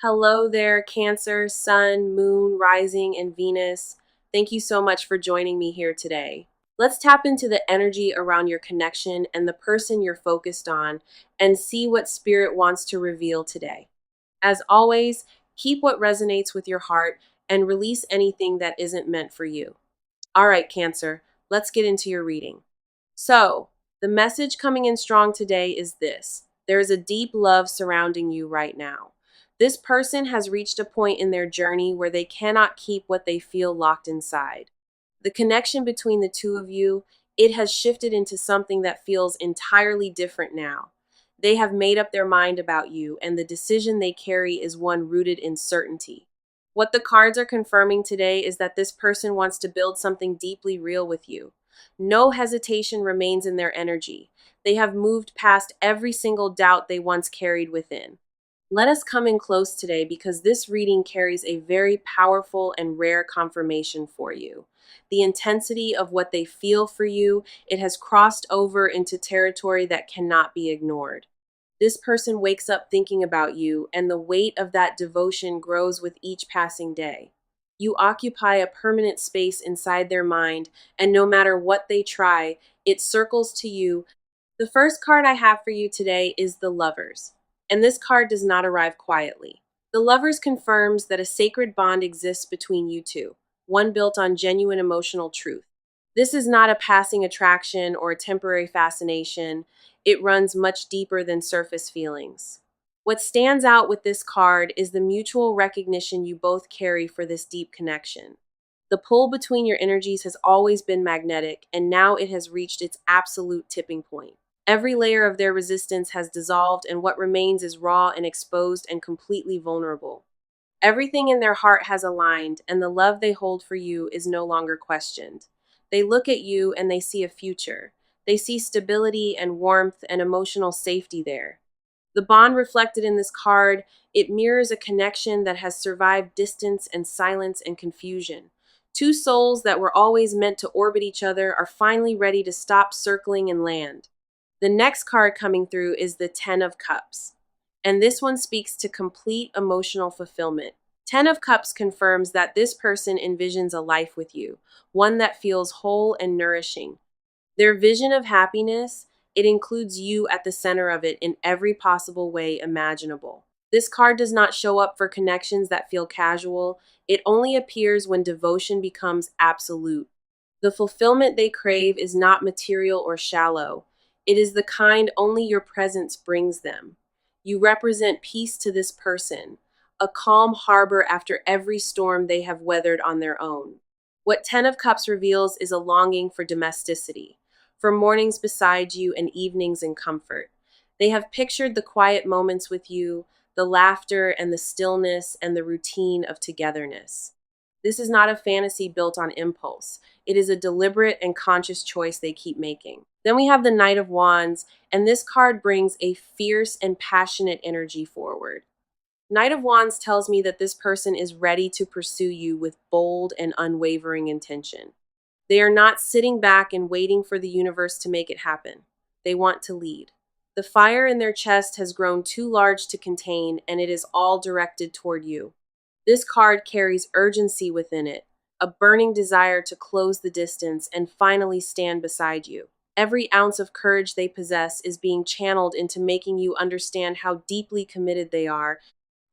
Hello there, Cancer, Sun, Moon, Rising, and Venus. Thank you so much for joining me here today. Let's tap into the energy around your connection and the person you're focused on and see what Spirit wants to reveal today. As always, keep what resonates with your heart and release anything that isn't meant for you. All right, Cancer, let's get into your reading. So, the message coming in strong today is this: there is a deep love surrounding you right now. This person has reached a point in their journey where they cannot keep what they feel locked inside. The connection between the two of you, it has shifted into something that feels entirely different now. They have made up their mind about you, and the decision they carry is one rooted in certainty. What the cards are confirming today is that this person wants to build something deeply real with you. No hesitation remains in their energy. They have moved past every single doubt they once carried within. Let us come in close today because this reading carries a very powerful and rare confirmation for you. The intensity of what they feel for you, it has crossed over into territory that cannot be ignored. This person wakes up thinking about you, and the weight of that devotion grows with each passing day. You occupy a permanent space inside their mind, and no matter what they try, it circles to you. The first card I have for you today is the Lovers, and this card does not arrive quietly. The Lovers confirms that a sacred bond exists between you two, one built on genuine emotional truth. This is not a passing attraction or a temporary fascination. It runs much deeper than surface feelings. What stands out with this card is the mutual recognition you both carry for this deep connection. The pull between your energies has always been magnetic, and now it has reached its absolute tipping point. Every layer of their resistance has dissolved, and what remains is raw and exposed and completely vulnerable. Everything in their heart has aligned, and the love they hold for you is no longer questioned. They look at you and they see a future. They see stability and warmth and emotional safety there. The bond reflected in this card, it mirrors a connection that has survived distance and silence and confusion. Two souls that were always meant to orbit each other are finally ready to stop circling and land. The next card coming through is the Ten of Cups, and this one speaks to complete emotional fulfillment. Ten of Cups confirms that this person envisions a life with you, one that feels whole and nourishing. Their vision of happiness, it includes you at the center of it in every possible way imaginable. This card does not show up for connections that feel casual. It only appears when devotion becomes absolute. The fulfillment they crave is not material or shallow. It is the kind only your presence brings them. You represent peace to this person, a calm harbor after every storm they have weathered on their own. What Ten of Cups reveals is a longing for domesticity, for mornings beside you and evenings in comfort. They have pictured the quiet moments with you, the laughter and the stillness and the routine of togetherness. This is not a fantasy built on impulse. It is a deliberate and conscious choice they keep making. Then we have the Knight of Wands, and this card brings a fierce and passionate energy forward. Knight of Wands tells me that this person is ready to pursue you with bold and unwavering intention. They are not sitting back and waiting for the universe to make it happen. They want to lead. The fire in their chest has grown too large to contain, and it is all directed toward you. This card carries urgency within it, a burning desire to close the distance and finally stand beside you. Every ounce of courage they possess is being channeled into making you understand how deeply committed they are.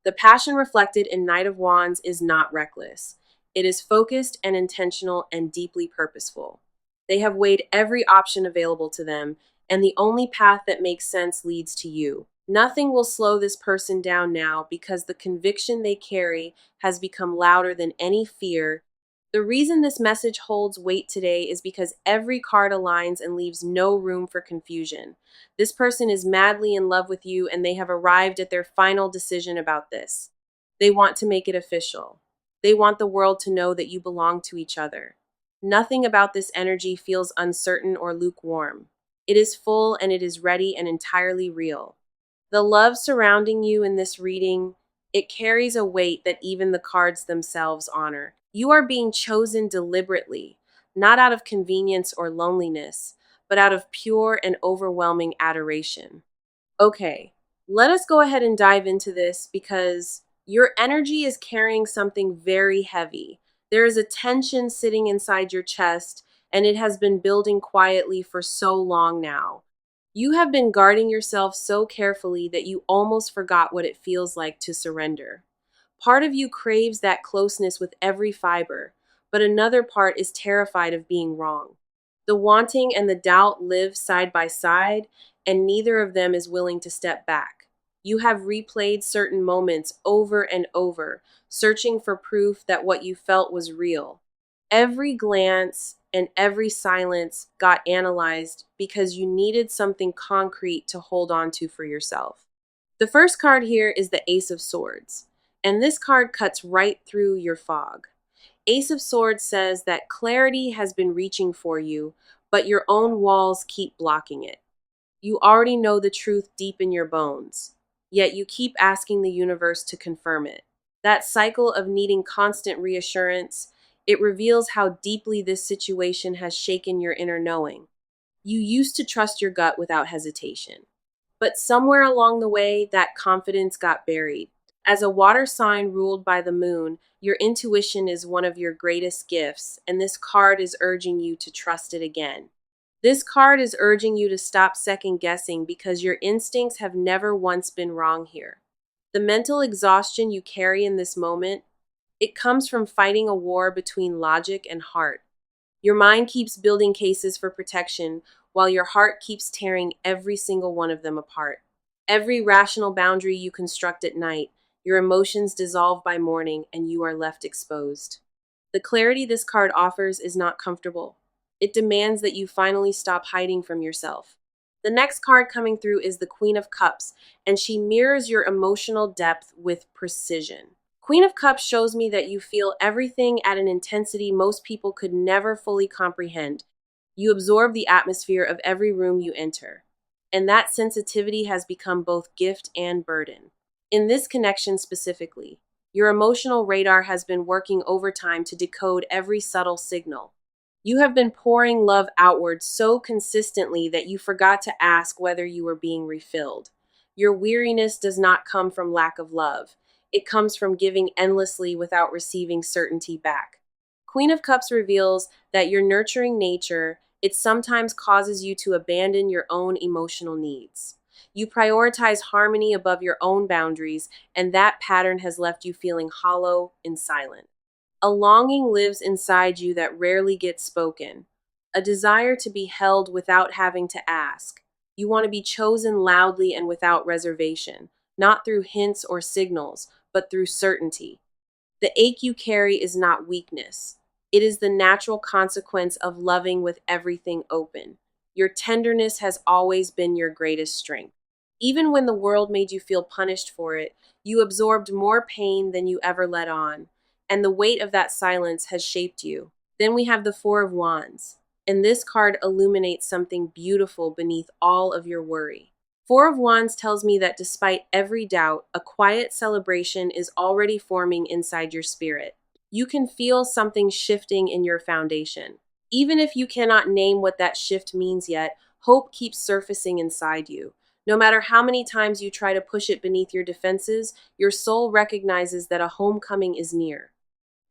The passion reflected in Knight of Wands is not reckless. It is focused and intentional and deeply purposeful. They have weighed every option available to them, and the only path that makes sense leads to you. Nothing will slow this person down now because the conviction they carry has become louder than any fear. The reason this message holds weight today is because every card aligns and leaves no room for confusion. This person is madly in love with you, and they have arrived at their final decision about this. They want to make it official. They want the world to know that you belong to each other. Nothing about this energy feels uncertain or lukewarm. It is full and it is ready and entirely real. The love surrounding you in this reading, it carries a weight that even the cards themselves honor. You are being chosen deliberately, not out of convenience or loneliness, but out of pure and overwhelming adoration. Okay, let us go ahead and dive into this because Your energy is carrying something very heavy. There is a tension sitting inside your chest, and it has been building quietly for so long now. You have been guarding yourself so carefully that you almost forgot what it feels like to surrender. Part of you craves that closeness with every fiber, but another part is terrified of being wrong. The wanting and the doubt live side by side, and neither of them is willing to step back. You have replayed certain moments over and over, searching for proof that what you felt was real. Every glance and every silence got analyzed because you needed something concrete to hold on to for yourself. The first card here is the Ace of Swords, and this card cuts right through your fog. Ace of Swords says that clarity has been reaching for you, but your own walls keep blocking it. You already know the truth deep in your bones, yet you keep asking the universe to confirm it. That cycle of needing constant reassurance, it reveals how deeply this situation has shaken your inner knowing. You used to trust your gut without hesitation. But somewhere along the way, that confidence got buried. As a water sign ruled by the moon, your intuition is one of your greatest gifts, and this card is urging you to trust it again. This card is urging you to stop second guessing because your instincts have never once been wrong here. The mental exhaustion you carry in this moment, it comes from fighting a war between logic and heart. Your mind keeps building cases for protection, while your heart keeps tearing every single one of them apart. Every rational boundary you construct at night, your emotions dissolve by morning, and you are left exposed. The clarity this card offers is not comfortable. It demands that you finally stop hiding from yourself. The next card coming through is the Queen of Cups, and she mirrors your emotional depth with precision. Queen of Cups shows me that you feel everything at an intensity most people could never fully comprehend. You absorb the atmosphere of every room you enter, and that sensitivity has become both gift and burden. In this connection specifically, your emotional radar has been working overtime to decode every subtle signal. You have been pouring love outward so consistently that you forgot to ask whether you were being refilled. Your weariness does not come from lack of love. It comes from giving endlessly without receiving certainty back. Queen of Cups reveals that your nurturing nature, it sometimes causes you to abandon your own emotional needs. You prioritize harmony above your own boundaries, and that pattern has left you feeling hollow and silent. A longing lives inside you that rarely gets spoken, a desire to be held without having to ask. You want to be chosen loudly and without reservation, not through hints or signals, but through certainty. The ache you carry is not weakness. It is the natural consequence of loving with everything open. Your tenderness has always been your greatest strength. Even when the world made you feel punished for it, you absorbed more pain than you ever let on, and the weight of that silence has shaped you. Then we have the Four of Wands, and this card illuminates something beautiful beneath all of your worry. Four of Wands tells me that despite every doubt, a quiet celebration is already forming inside your spirit. You can feel something shifting in your foundation. Even if you cannot name what that shift means yet, hope keeps surfacing inside you. No matter how many times you try to push it beneath your defenses, your soul recognizes that a homecoming is near.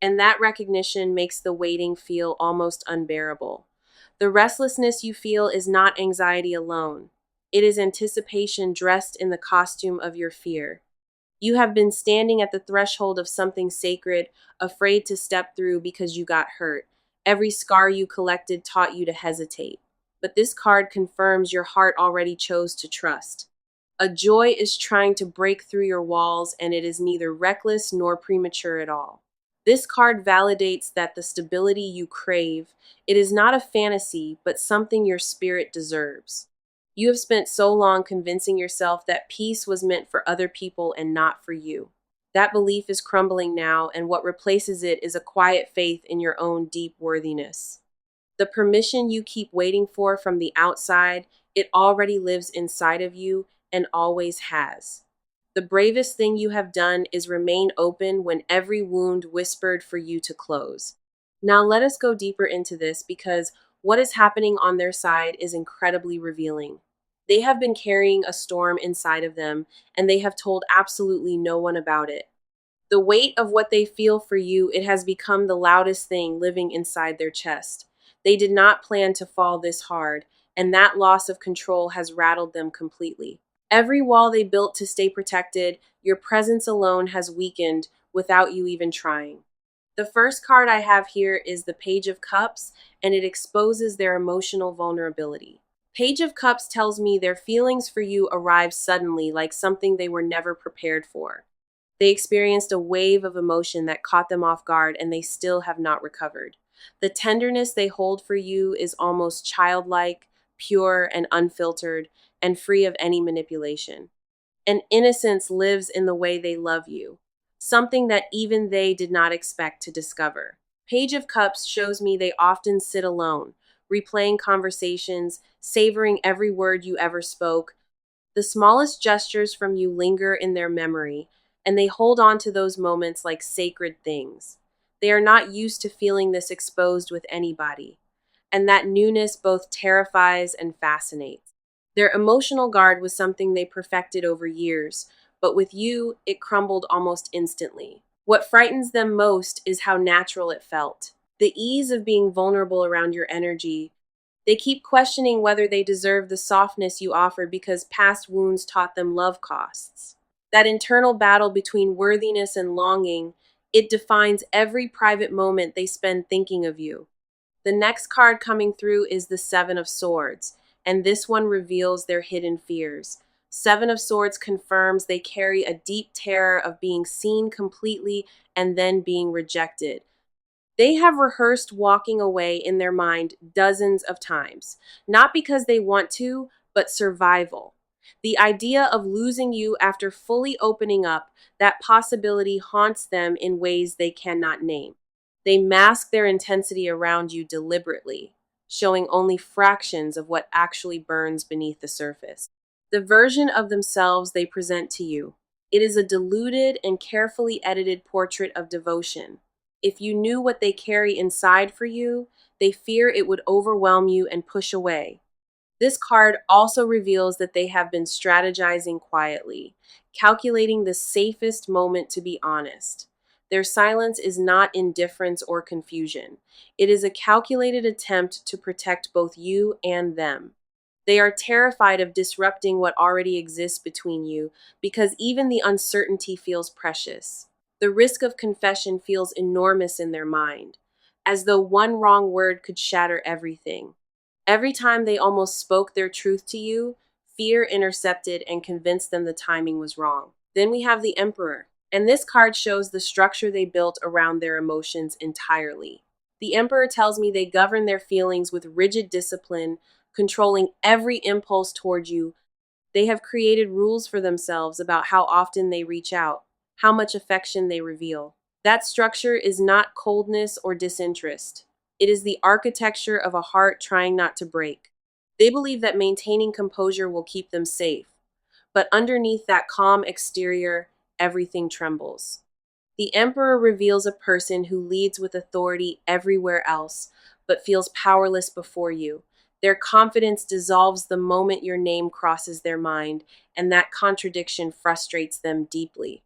And that recognition makes the waiting feel almost unbearable. The restlessness you feel is not anxiety alone. It is anticipation dressed in the costume of your fear. You have been standing at the threshold of something sacred, afraid to step through because you got hurt. Every scar you collected taught you to hesitate. But this card confirms your heart already chose to trust. A joy is trying to break through your walls, and it is neither reckless nor premature at all. This card validates that the stability you crave, it is not a fantasy, but something your spirit deserves. You have spent so long convincing yourself that peace was meant for other people and not for you. That belief is crumbling now, and what replaces it is a quiet faith in your own deep worthiness. The permission you keep waiting for from the outside, it already lives inside of you and always has. The bravest thing you have done is remain open when every wound whispered for you to close. Now let us go deeper into this because what is happening on their side is incredibly revealing. They have been carrying a storm inside of them, and they have told absolutely no one about it. The weight of what they feel for you, it has become the loudest thing living inside their chest. They did not plan to fall this hard, and that loss of control has rattled them completely. Every wall they built to stay protected, your presence alone has weakened without you even trying. The first card I have here is the Page of Cups, and it exposes their emotional vulnerability. Page of Cups tells me their feelings for you arrived suddenly, like something they were never prepared for. They experienced a wave of emotion that caught them off guard, and they still have not recovered. The tenderness they hold for you is almost childlike, pure, and unfiltered, and free of any manipulation. And innocence lives in the way they love you, something that even they did not expect to discover. Page of Cups shows me they often sit alone, replaying conversations, savoring every word you ever spoke. The smallest gestures from you linger in their memory, and they hold on to those moments like sacred things. They are not used to feeling this exposed with anybody, and that newness both terrifies and fascinates. Their emotional guard was something they perfected over years, but with you, it crumbled almost instantly. What frightens them most is how natural it felt. The ease of being vulnerable around your energy. They keep questioning whether they deserve the softness you offer because past wounds taught them love costs. That internal battle between worthiness and longing, it defines every private moment they spend thinking of you. The next card coming through is the Seven of Swords, and this one reveals their hidden fears. Seven of Swords confirms they carry a deep terror of being seen completely and then being rejected. They have rehearsed walking away in their mind dozens of times, not because they want to, but survival. The idea of losing you after fully opening up, that possibility haunts them in ways they cannot name. They mask their intensity around you deliberately, showing only fractions of what actually burns beneath the surface. The version of themselves they present to you. It is a diluted and carefully edited portrait of devotion. If you knew what they carry inside for you, they fear it would overwhelm you and push away. This card also reveals that they have been strategizing quietly, calculating the safest moment to be honest. Their silence is not indifference or confusion. It is a calculated attempt to protect both you and them. They are terrified of disrupting what already exists between you because even the uncertainty feels precious. The risk of confession feels enormous in their mind, as though one wrong word could shatter everything. Every time they almost spoke their truth to you, fear intercepted and convinced them the timing was wrong. Then we have the Emperor, and this card shows the structure they built around their emotions entirely. The Emperor tells me they govern their feelings with rigid discipline, controlling every impulse toward you. They have created rules for themselves about how often they reach out, how much affection they reveal. That structure is not coldness or disinterest. It is the architecture of a heart trying not to break. They believe that maintaining composure will keep them safe, but underneath that calm exterior, everything trembles. The Emperor reveals a person who leads with authority everywhere else, but feels powerless before you. Their confidence dissolves the moment your name crosses their mind, and that contradiction frustrates them deeply.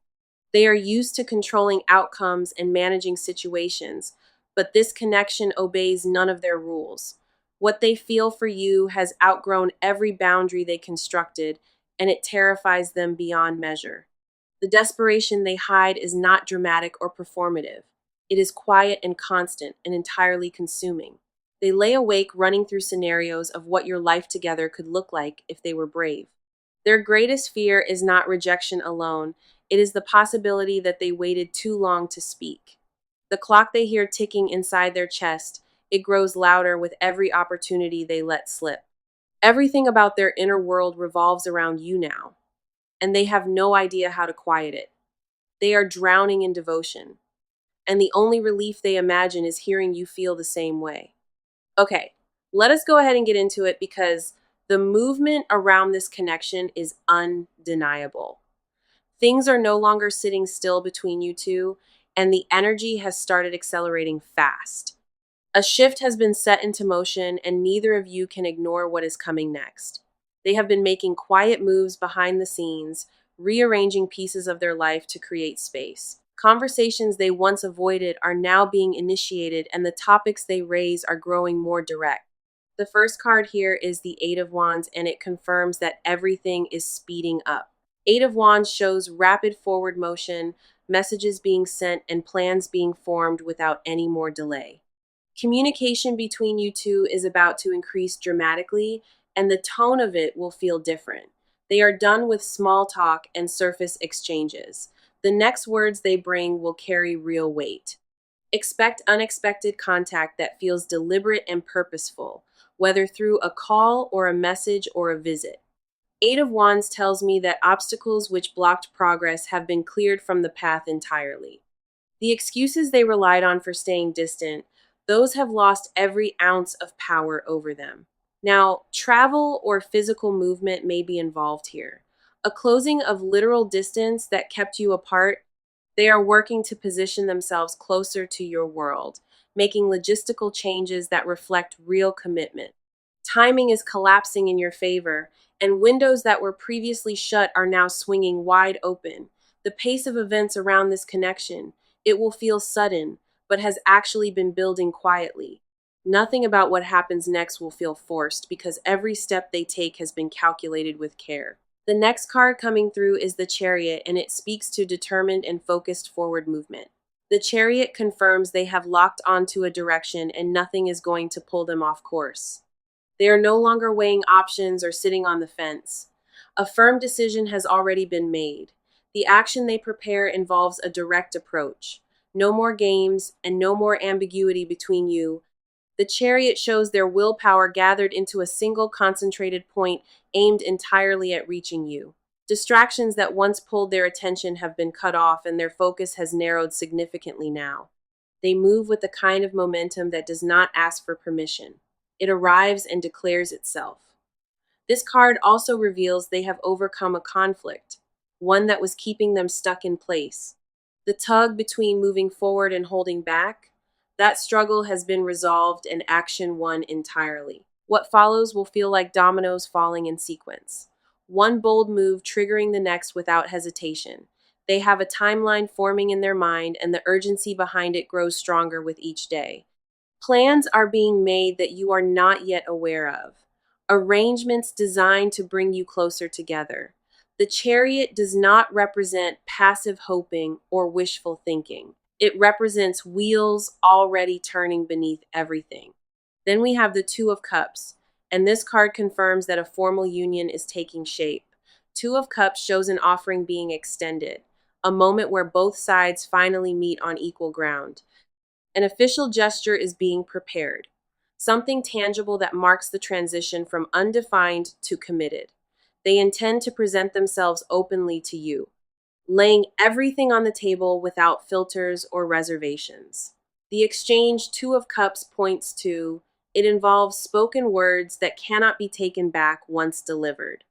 They are used to controlling outcomes and managing situations, but this connection obeys none of their rules. What they feel for you has outgrown every boundary they constructed, and it terrifies them beyond measure. The desperation they hide is not dramatic or performative. It is quiet and constant and entirely consuming. They lay awake running through scenarios of what your life together could look like if they were brave. Their greatest fear is not rejection alone, it is the possibility that they waited too long to speak. The clock they hear ticking inside their chest, it grows louder with every opportunity they let slip. Everything about their inner world revolves around you now, and they have no idea how to quiet it. They are drowning in devotion, and the only relief they imagine is hearing you feel the same way. Okay, let us go ahead and get into it because the movement around this connection is undeniable. Things are no longer sitting still between you two, and the energy has started accelerating fast. A shift has been set into motion, and neither of you can ignore what is coming next. They have been making quiet moves behind the scenes, rearranging pieces of their life to create space. Conversations they once avoided are now being initiated, and the topics they raise are growing more direct. The first card here is the Eight of Wands, and it confirms that everything is speeding up. Eight of Wands shows rapid forward motion, messages being sent, and plans being formed without any more delay. Communication between you two is about to increase dramatically, and the tone of it will feel different. They are done with small talk and surface exchanges. The next words they bring will carry real weight. Expect unexpected contact that feels deliberate and purposeful, whether through a call or a message or a visit. Eight of Wands tells me that obstacles which blocked progress have been cleared from the path entirely. The excuses they relied on for staying distant, those have lost every ounce of power over them. Now, travel or physical movement may be involved here. A closing of literal distance that kept you apart, they are working to position themselves closer to your world, making logistical changes that reflect real commitment. Timing is collapsing in your favor, and windows that were previously shut are now swinging wide open. The pace of events around this connection, it will feel sudden, but has actually been building quietly. Nothing about what happens next will feel forced because every step they take has been calculated with care. The next card coming through is the Chariot, and it speaks to determined and focused forward movement. The Chariot confirms they have locked onto a direction and nothing is going to pull them off course. They are no longer weighing options or sitting on the fence. A firm decision has already been made. The action they prepare involves a direct approach. No more games and no more ambiguity between you. The Chariot shows their willpower gathered into a single concentrated point aimed entirely at reaching you. Distractions that once pulled their attention have been cut off, and their focus has narrowed significantly now. They move with the kind of momentum that does not ask for permission. It arrives and declares itself. This card also reveals they have overcome a conflict, one that was keeping them stuck in place. The tug between moving forward and holding back, that struggle has been resolved and action won entirely. What follows will feel like dominoes falling in sequence. One bold move triggering the next without hesitation. They have a timeline forming in their mind, and the urgency behind it grows stronger with each day. Plans are being made that you are not yet aware of. Arrangements designed to bring you closer together. The Chariot does not represent passive hoping or wishful thinking. It represents wheels already turning beneath everything. Then we have the Two of Cups, and this card confirms that a formal union is taking shape. Two of Cups shows an offering being extended, a moment where both sides finally meet on equal ground. An official gesture is being prepared, something tangible that marks the transition from undefined to committed. They intend to present themselves openly to you, laying everything on the table without filters or reservations. The exchange Two of Cups points to, it involves spoken words that cannot be taken back once delivered.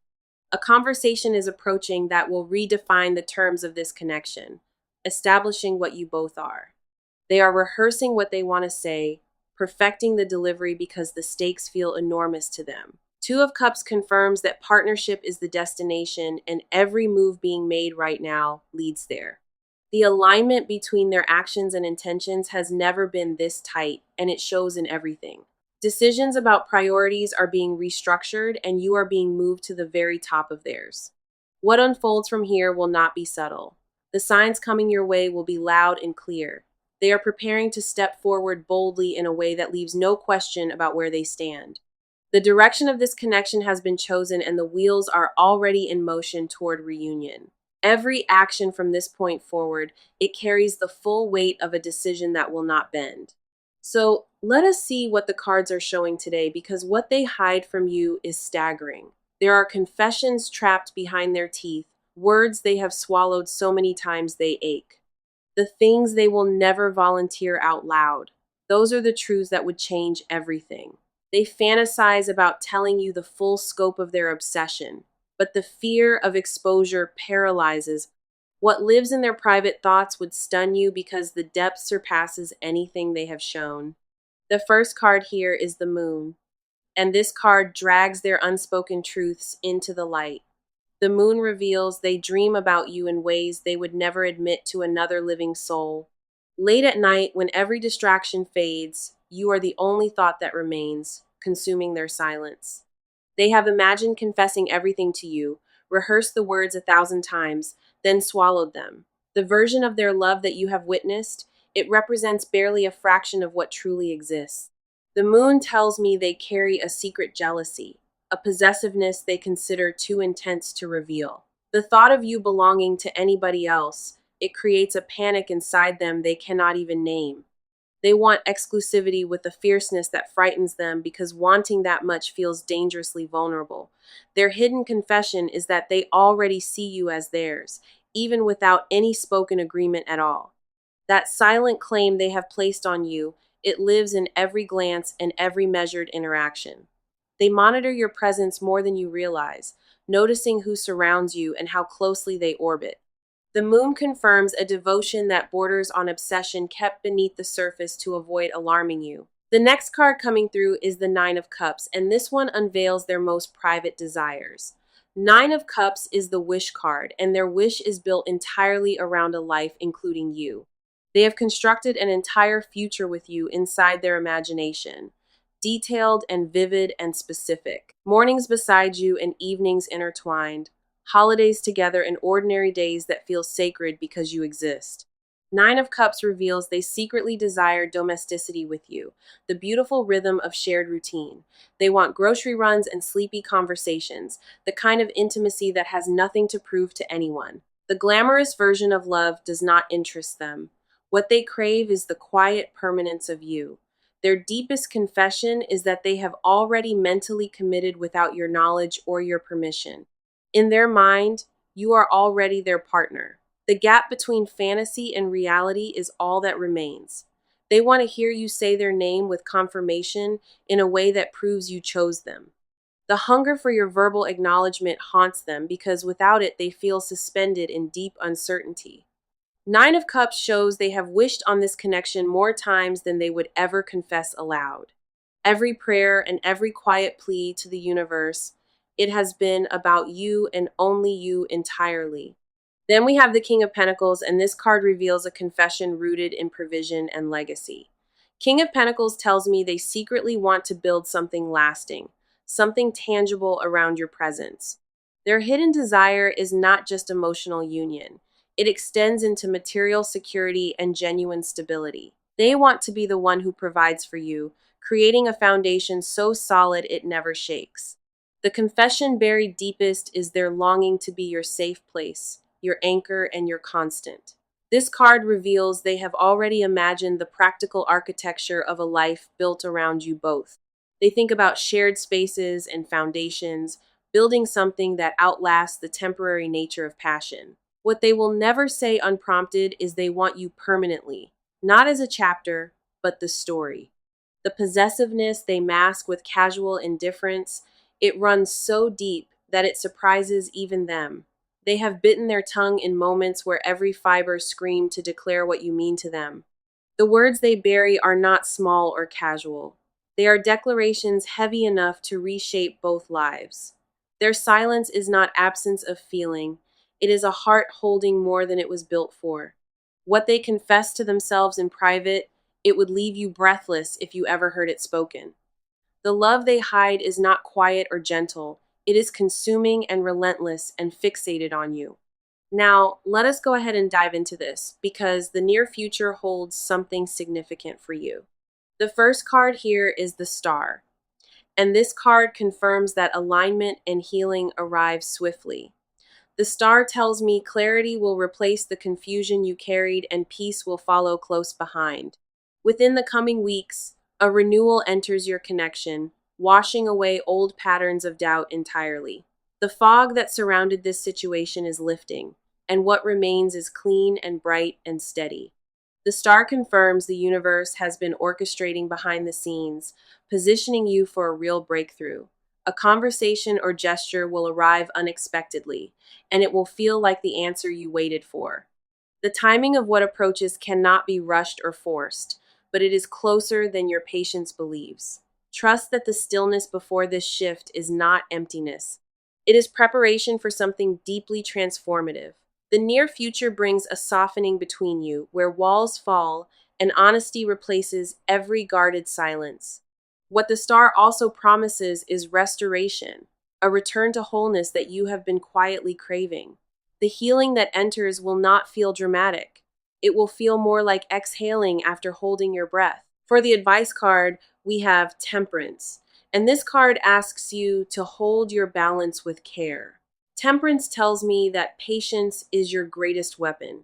A conversation is approaching that will redefine the terms of this connection, establishing what you both are. They are rehearsing what they want to say, perfecting the delivery because the stakes feel enormous to them. Two of Cups confirms that partnership is the destination, and every move being made right now leads there. The alignment between their actions and intentions has never been this tight, and it shows in everything. Decisions about priorities are being restructured, and you are being moved to the very top of theirs. What unfolds from here will not be subtle. The signs coming your way will be loud and clear. They are preparing to step forward boldly in a way that leaves no question about where they stand. The direction of this connection has been chosen, and the wheels are already in motion toward reunion. Every action from this point forward, it carries the full weight of a decision that will not bend. So let us see what the cards are showing today, because what they hide from you is staggering. There are confessions trapped behind their teeth, words they have swallowed so many times they ache. The things they will never volunteer out loud. Those are the truths that would change everything. They fantasize about telling you the full scope of their obsession, but the fear of exposure paralyzes. What lives in their private thoughts would stun you because the depth surpasses anything they have shown. The first card here is the Moon, and this card drags their unspoken truths into the light. The moon reveals they dream about you in ways they would never admit to another living soul. Late at night, when every distraction fades, you are the only thought that remains, consuming their silence. They have imagined confessing everything to you, rehearsed the words 1,000 times, then swallowed them. The version of their love that you have witnessed, it represents barely a fraction of what truly exists. The moon tells me they carry a secret jealousy, a possessiveness they consider too intense to reveal. The thought of you belonging to anybody else, it creates a panic inside them they cannot even name. They want exclusivity with a fierceness that frightens them because wanting that much feels dangerously vulnerable. Their hidden confession is that they already see you as theirs, even without any spoken agreement at all. That silent claim they have placed on you, it lives in every glance and every measured interaction. They monitor your presence more than you realize, noticing who surrounds you and how closely they orbit. The moon confirms a devotion that borders on obsession kept beneath the surface to avoid alarming you. The next card coming through is the Nine of Cups, and this one unveils their most private desires. Nine of Cups is the wish card, and their wish is built entirely around a life including you. They have constructed an entire future with you inside their imagination, detailed and vivid and specific. Mornings beside you and evenings intertwined, holidays together and ordinary days that feel sacred because you exist. Nine of Cups reveals they secretly desire domesticity with you, the beautiful rhythm of shared routine. They want grocery runs and sleepy conversations, the kind of intimacy that has nothing to prove to anyone. The glamorous version of love does not interest them. What they crave is the quiet permanence of you. Their deepest confession is that they have already mentally committed without your knowledge or your permission. In their mind, you are already their partner. The gap between fantasy and reality is all that remains. They want to hear you say their name with confirmation in a way that proves you chose them. The hunger for your verbal acknowledgement haunts them because without it, they feel suspended in deep uncertainty. Nine of Cups shows they have wished on this connection more times than they would ever confess aloud. Every prayer and every quiet plea to the universe, it has been about you and only you entirely. Then we have the King of Pentacles, and this card reveals a confession rooted in provision and legacy. King of Pentacles tells me they secretly want to build something lasting, something tangible around your presence. Their hidden desire is not just emotional union. It extends into material security and genuine stability. They want to be the one who provides for you, creating a foundation so solid it never shakes. The confession buried deepest is their longing to be your safe place, your anchor, and your constant. This card reveals they have already imagined the practical architecture of a life built around you both. They think about shared spaces and foundations, building something that outlasts the temporary nature of passion. What they will never say unprompted is they want you permanently, not as a chapter, but the story. The possessiveness they mask with casual indifference, it runs so deep that it surprises even them. They have bitten their tongue in moments where every fiber screamed to declare what you mean to them. The words they bury are not small or casual. They are declarations heavy enough to reshape both lives. Their silence is not absence of feeling. It is a heart holding more than it was built for. What they confess to themselves in private, it would leave you breathless if you ever heard it spoken. The love they hide is not quiet or gentle. It is consuming and relentless and fixated on you. Now, let us go ahead and dive into this because the near future holds something significant for you. The first card here is the Star, and this card confirms that alignment and healing arrive swiftly. The Star tells me clarity will replace the confusion you carried and peace will follow close behind. Within the coming weeks, a renewal enters your connection, washing away old patterns of doubt entirely. The fog that surrounded this situation is lifting, and what remains is clean and bright and steady. The Star confirms the universe has been orchestrating behind the scenes, positioning you for a real breakthrough. A conversation or gesture will arrive unexpectedly, and it will feel like the answer you waited for. The timing of what approaches cannot be rushed or forced, but it is closer than your patience believes. Trust that the stillness before this shift is not emptiness. It is preparation for something deeply transformative. The near future brings a softening between you, where walls fall and honesty replaces every guarded silence. What the star also promises is restoration, a return to wholeness that you have been quietly craving. The healing that enters will not feel dramatic. It will feel more like exhaling after holding your breath. For the advice card, we have temperance. And this card asks you to hold your balance with care. Temperance tells me that patience is your greatest weapon.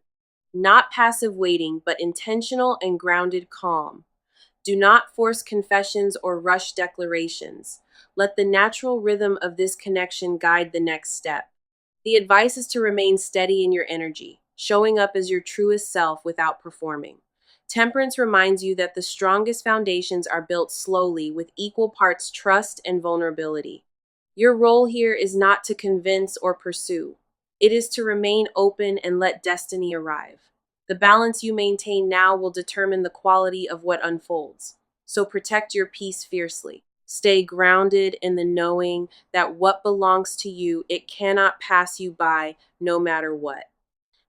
Not passive waiting, but intentional and grounded calm. Do not force confessions or rush declarations. Let the natural rhythm of this connection guide the next step. The advice is to remain steady in your energy, showing up as your truest self without performing. Temperance reminds you that the strongest foundations are built slowly with equal parts trust and vulnerability. Your role here is not to convince or pursue. It is to remain open and let destiny arrive. The balance you maintain now will determine the quality of what unfolds. So protect your peace fiercely. Stay grounded in the knowing that what belongs to you, it cannot pass you by no matter what.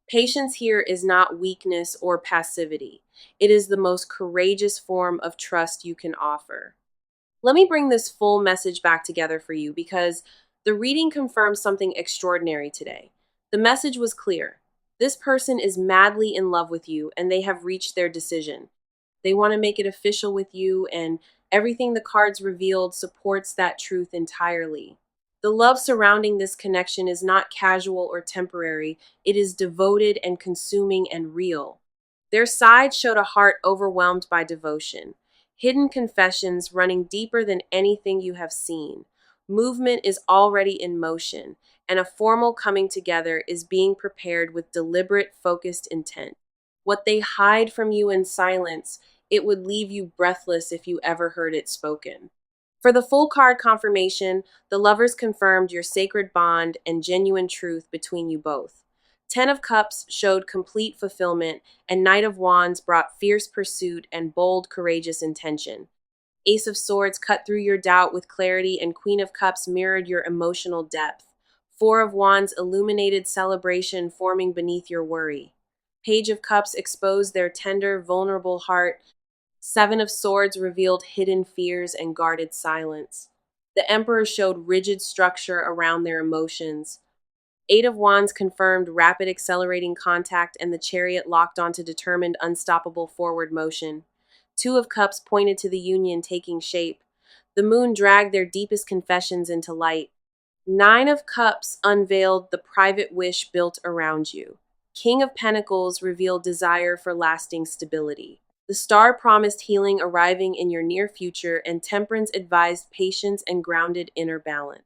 Patience here is not weakness or passivity. It is the most courageous form of trust you can offer. Let me bring this full message back together for you because the reading confirms something extraordinary today. The message was clear. This person is madly in love with you and they have reached their decision. They want to make it official with you, and everything the cards revealed supports that truth entirely. The love surrounding this connection is not casual or temporary, it is devoted and consuming and real. Their side showed a heart overwhelmed by devotion, hidden confessions running deeper than anything you have seen. Movement is already in motion, and a formal coming together is being prepared with deliberate, focused intent. What they hide from you in silence, it would leave you breathless if you ever heard it spoken. For the full card confirmation, the lovers confirmed your sacred bond and genuine truth between you both. Ten of Cups showed complete fulfillment, and Knight of Wands brought fierce pursuit and bold, courageous intention. Ace of Swords cut through your doubt with clarity, and Queen of Cups mirrored your emotional depth. Four of Wands illuminated celebration forming beneath your worry. Page of Cups exposed their tender, vulnerable heart. Seven of Swords revealed hidden fears and guarded silence. The Emperor showed rigid structure around their emotions. Eight of Wands confirmed rapid accelerating contact, and the Chariot locked onto determined, unstoppable forward motion. Two of Cups pointed to the union taking shape. The Moon dragged their deepest confessions into light. Nine of Cups unveiled the private wish built around you. King of Pentacles revealed desire for lasting stability. The star promised healing arriving in your near future, and Temperance advised patience and grounded inner balance.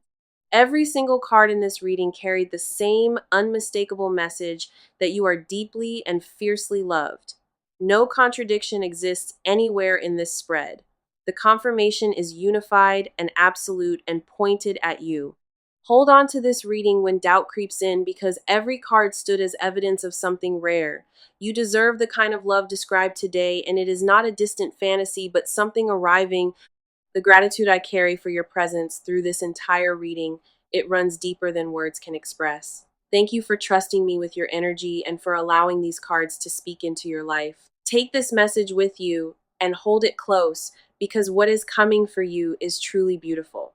Every single card in this reading carried the same unmistakable message that you are deeply and fiercely loved. No contradiction exists anywhere in this spread. The confirmation is unified and absolute and pointed at you. Hold on to this reading when doubt creeps in because every card stood as evidence of something rare. You deserve the kind of love described today, and it is not a distant fantasy, but something arriving. The gratitude I carry for your presence through this entire reading, it runs deeper than words can express. Thank you for trusting me with your energy and for allowing these cards to speak into your life. Take this message with you and hold it close because what is coming for you is truly beautiful.